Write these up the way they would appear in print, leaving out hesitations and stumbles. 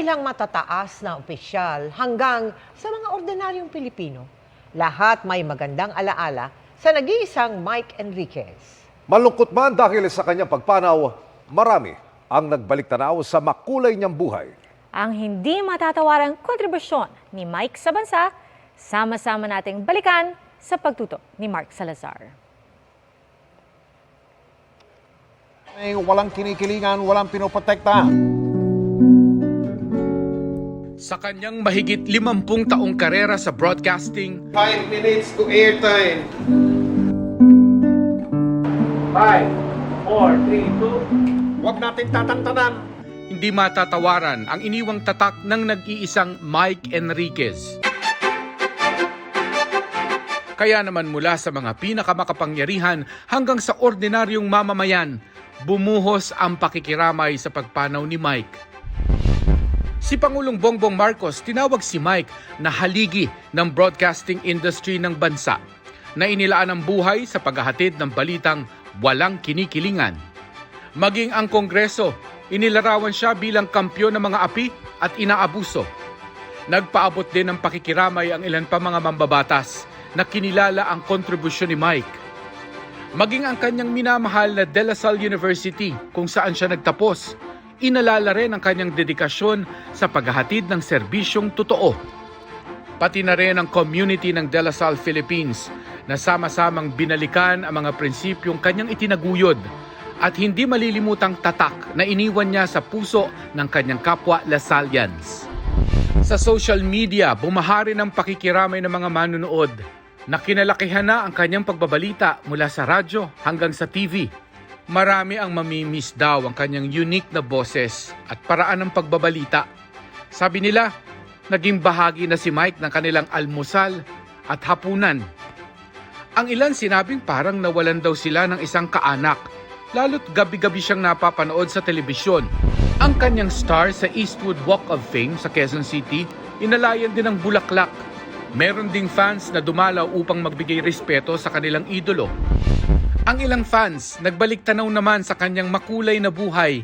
ilang matataas na opisyal hanggang sa mga ordinaryong Pilipino, lahat may magandang alaala sa nag-iisang Mike Enriquez. Malungkot man dahil sa kanyang pagpanaw, marami ang nagbalik tanaw sa makulay niyang buhay. Ang hindi matatawarang kontribusyon ni Mike sa bansa, sama-sama nating balikan sa pagtutok ni Mark Salazar. Walang kinikilingan, walang pinoprotekta. Sa kanyang mahigit 50 taong karera sa broadcasting, 5 minutes to airtime. 5, 4, 3, 2. Huwag natin tatantanan. hindi matatawaran ang iniwang tatak ng nag-iisang Mike Enriquez. Kaya naman mula sa mga pinakamakapangyarihan hanggang sa ordinaryong mamamayan, bumuhos ang pakikiramay sa pagpanaw ni Mike. Si Pangulong Bongbong Marcos tinawag si Mike na haligi ng broadcasting industry ng bansa na inilaan ang buhay sa paghahatid ng balitang walang kinikilingan. Maging ang Kongreso, inilarawan siya bilang kampyon ng mga api at inaabuso. Nagpaabot din ng pakikiramay ang ilan pa mga mambabatas na kinilala ang kontribusyon ni Mike. Maging ang kanyang minamahal na De La Salle University kung saan siya nagtapos, inalala rin ang kanyang dedikasyon sa paghahatid ng serbisyong totoo. Pati na rin ang community ng De La Salle Philippines na sama-samang binalikan ang mga prinsipyong kanyang itinaguyod at hindi malilimutang tatak na iniwan niya sa puso ng kanyang kapwa Lasallians. Sa social media, bumahari ng pakikiramay ng mga manunood na kinalakihan na ang kanyang pagbabalita mula sa radyo hanggang sa TV. Marami ang mamimiss daw ang kanyang unique na boses at paraan ng pagbabalita. Sabi nila, naging bahagi na si Mike ng kanilang almusal at hapunan. Ang ilan sinabing parang nawalan daw sila ng isang kaanak, lalo't gabi-gabi siyang napapanood sa telebisyon. Ang kanyang star sa Eastwood Walk of Fame sa Quezon City, inalayan din ng bulaklak. Meron ding fans na dumalaw upang magbigay respeto sa kanilang idolo. Ang ilang fans nagbalik tanaw naman sa kanyang makulay na buhay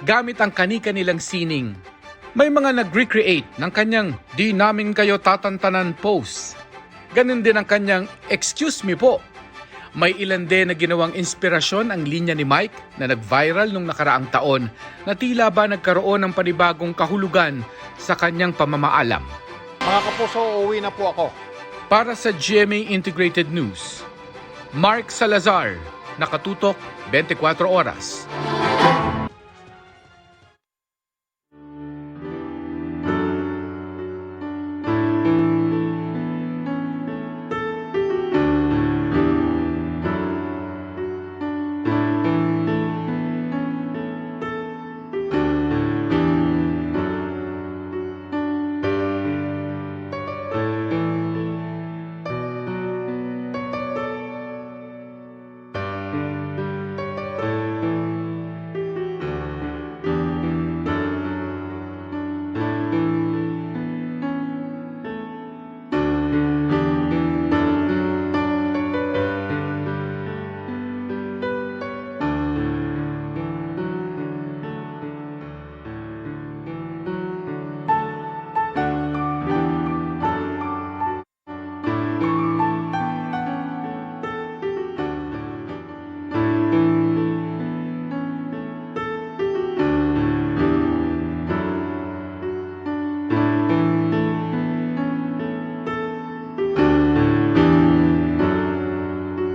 gamit ang kani-kanilang sining. May mga nag-recreate ng kanyang "di namin kayo tatantanan" post. Ganun din ang kanyang "excuse me po". May ilan din na ginawang inspirasyon ang linya ni Mike na nag-viral nung nakaraang taon na tila ba nagkaroon ng panibagong kahulugan sa kanyang pamamaalam. Mga kapuso, uuwi na po ako. Para sa GMA Integrated News, Mark Salazar, nakatutok 24 oras.